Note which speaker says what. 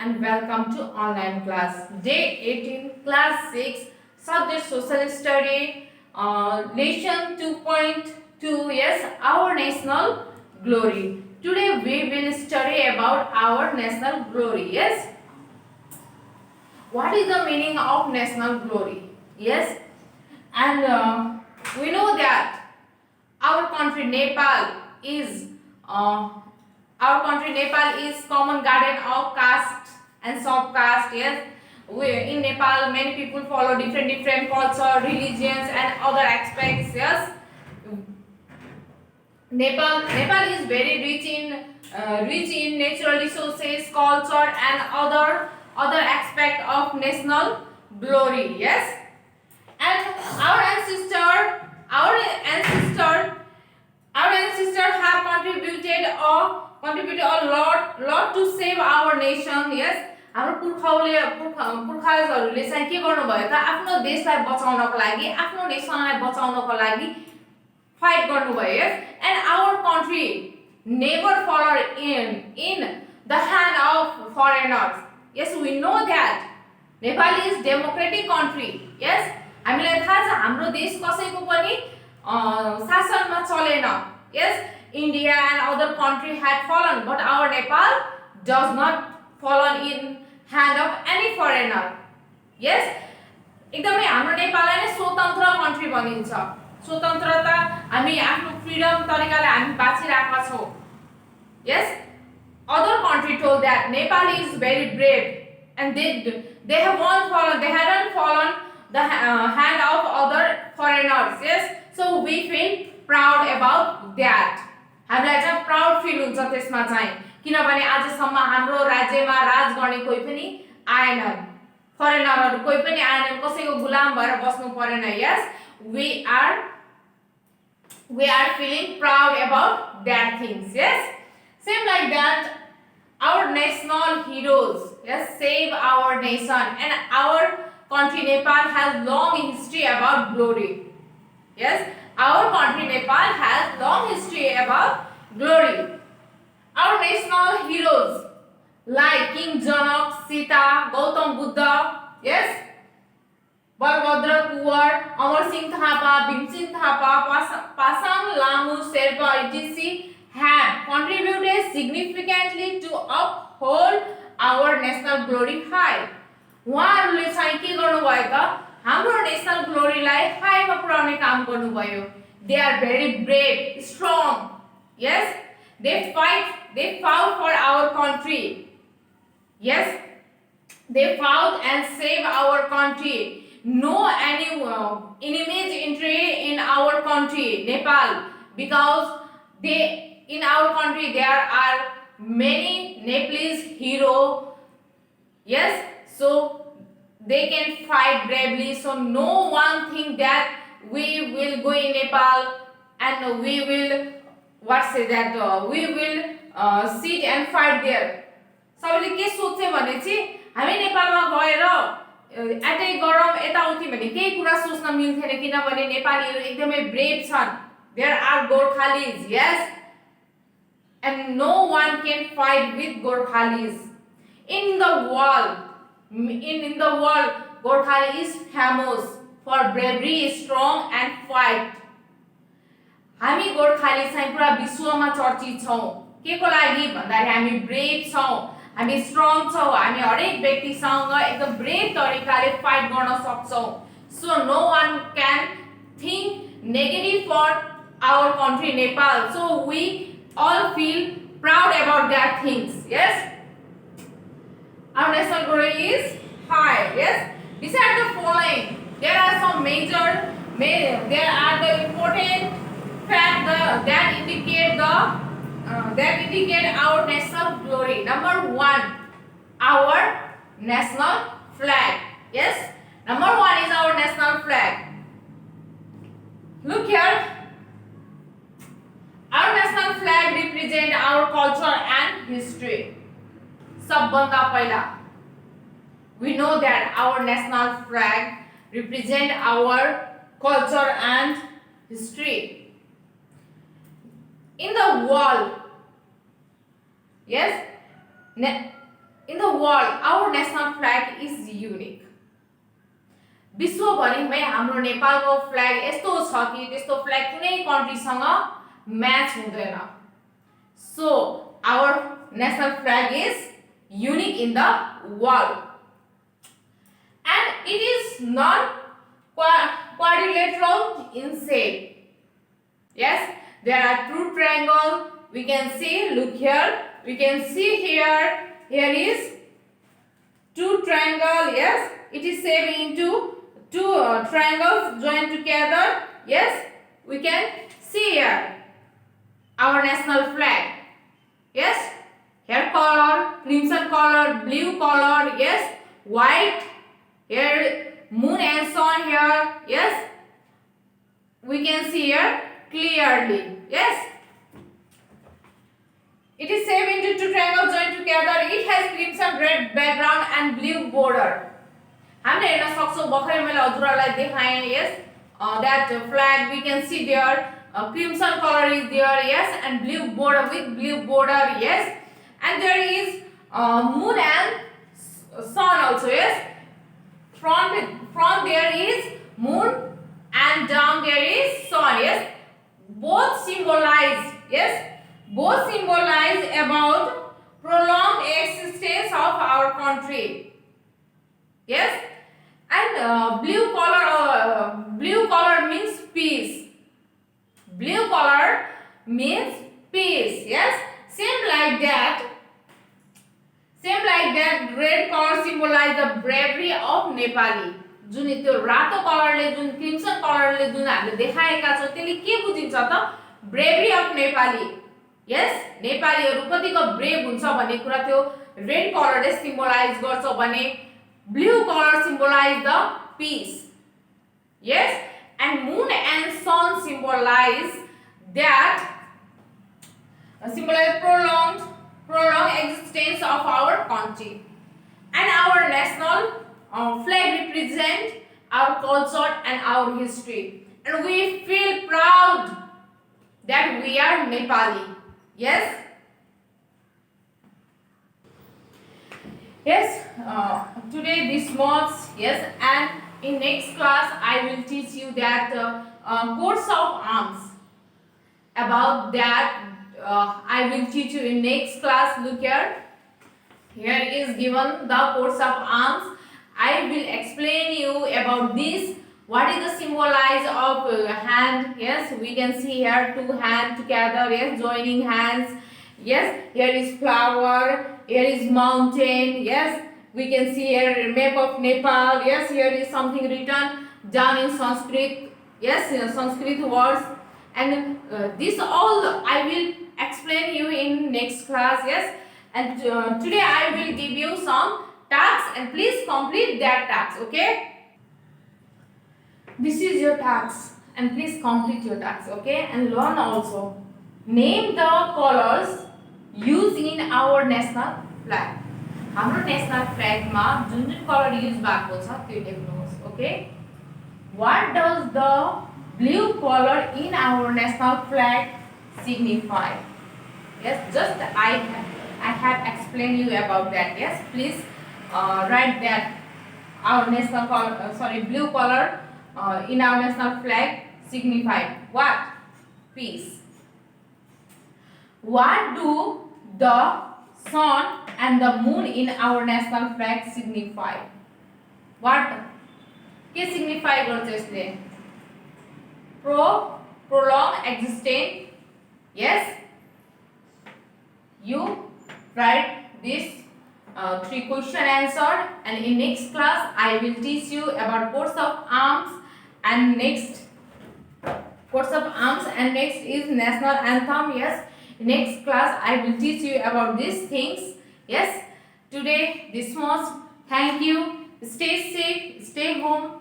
Speaker 1: and welcome to online class. Day 18, class 6, subject social study, lesson 2.2, yes, our national glory. Today we will study about our national glory, yes. What is the meaning of national glory? Yes, and we know that our country Nepal is common garden of caste and sub-caste. Yes, in Nepal many people follow different culture, religions, and other aspects. Yes, Nepal is very rich in natural resources, culture, and other aspect of national glory. Yes, and our ancestor our ancestors have contributed a lot to save our nation. Yes, हाम्रो पुर्खाजहरूले चाहिँ के गर्नुभयो त आफ्नो देशलाई बचाउनको लागि आफ्नो नेसनलाई बचाउनको लागि फाइट गर्नुभयो. Yes, and our country never fall in the hand of foreigners. Yes, we know that Nepal is democratic country. Yes, हामीलाई थाहा छ हाम्रो देश कसैको पनि शासनमा चलेन. Yes, India and other country had fallen, but our Nepal does not fallen in hand of any foreigner. Yes, एकदमै हाम्रो नेपाललाई नै स्वतन्त्र कन्ट्री भनिन्छ. स्वतन्त्रता हामी आफ्नो फ्रिडम तरिकाले हामी बाँचिरहेका छौं. Yes, other country told that Nepal is very brave and they hadn't fallen the hand of other foreigners. Yes, so we feel proud about that. हामीलाई चाहिँ प्राउड फिल हुन्छ त्यसमा चाहिँ, किनभने आजसम्म हाम्रो राज्यमा राज गर्ने कोही पनि आएनन्, फरेनरहरु कोही पनि आएनन्, कसैको गुलाम भएर बस्नु परेन. Yes, we are feeling proud about that things. Yes, same like that our national heroes, yes, save our nation, and our country Nepal has long history about glory. Yes, our country Nepal has long history about glory. Our national heroes like King Janak, Sita, Gautam Buddha, yes, Balabhadra Kuwar, Amar Singh Thapa, Bhimsen Thapa, Pasang Lamu Sherpa, etc. have contributed significantly to uphold our national glory high. उहाँहरूले चाहिँ के गर्नुभयो त हाम्रो national ग्लोरीलाई हाईमा पुर्याउने काम गर्नुभयो. They are very brave, strong. Yes, they fought for our country. Yes, they fought and saved our country. No any enemies entry in our country Nepal, because in our country there are many Nepalese hero. Yes, so they can fight bravely. So no one think that we will go in Nepal and we will we will sit and fight there. सबैले के सोच्छ भने चाहिँ हामी नेपालमा गएर attack गरौँ यताउति भने केही कुरा सोच्न मिल्थेन, किनभने नेपालीहरु एकदमै ब्रेभ छन्. There are Gorkhalis. Yes, and no one can fight with Gorkhalis. In the world, Gorkhali is famous for bravery, strong and fight. हामी गोर्खाली चाहिँ पुरा विश्वमा चर्चित छौं. केको लागि भन्दाखेरि हामी ब्रेभ छौं, हामी स्ट्रङ छौं, हामी हरेक व्यक्तिसँग एकदम ब्रेभ तरिकाले फाइट गर्न सक्छौं. So no one can think negative for our country Nepal. So we all feel proud about that things. Yes, our national glory is high. Yes, besides the following, there are some there are the important facts that indicate our national glory. Number 1, our national flag. Yes, number 1 is our national flag. Look here, our national flag represent our culture and history. सबभन्दा पहिला we know that our national flag represent our culture and history. In the world, yes, in the world, our national flag is unique. विश्वभरिमै हाम्रो नेपालको flag यस्तो छ कि त्यस्तो flag कुनै कन्ट्रीसँग match हुँदैन. So our national flag is unique in the world, and it is not quadrilateral in shape. Yes, there are two triangles. We can see, look here, we can see here, here is two triangle. Yes, it is shaped into two triangles joined together. Yes, we can see here our national flag. Yes, here color, crimson color, blue color. Yes, white, here moon and sun here. Yes, we can see here clearly. Yes, it is shaped into two triangles joined together. It has crimson red background and blue border. हामीले हेर्न सक्छौं, भर्खरै मैले हजुरहरुलाई देखाएँ. Yes, that flag we can see there. Crimson color is there. Yes, and blue border with blue border. Yes, and there is moon and sun also. Yes, front there is moon and down there is sun. Yes, both symbolize. Yes, both symbolize about prolonged existence of our country. Yes, and blue color means peace. Blue color means peace. Yes, same like that. Red color symbolize the bravery of Nepali. जुन त्यो रातो कलरले, जुन crimson कलरले जुन हामीले देखाएका छौं, त्यसले के बुझिन्छ त? Bravery of Nepali. Yes, नेपालीहरु कतिको brave हुन्छ भन्ने कुरा त्यो रेड कलरले सिम्बलाइज गर्छ भने blue color symbolize the peace. Yes, and moon and sun symbolize prolonged existence of our country. And our national flag represent our culture and our history, and we feel proud that we are Nepali. Yes. Yes, today this much. Yes, and in next class I will teach you that coats of arms. About that I will teach you in next class. Look here. Here is given the coats of arms. I will explain you about this. What is the symbolize of hand? Yes, we can see here two hands together. Yes, joining hands. Yes, here is flower. Here is mountain. Yes, we can see here map of Nepal. Yes, here is something written down in Sanskrit. Yes, Sanskrit words, and this all I will explain you in next class. Yes, and today I will give you some tasks, and please complete that task. Okay, this is your task, and please complete your task. Okay, and learn also. Name the colors used in our national flag. हाम्रो national flag मा जुन जुन colour use भएको छ त्यो लेख्नुहोस्. Okay, what does the blue colour in our national flag signify? Yes, just I have explained you about that. Yes, please write that our national color, blue color in our national flag signify what? Peace. What do the sun and the moon in our national flag signify? What? के signify गर्छ यसले? Prolonged existence. Yes, you write this three question answer, and in next class I will teach you about coats of arms, and next is national anthem. Yes, next class I will teach you about these things. Yes, today this much. Thank you. Stay safe, stay home.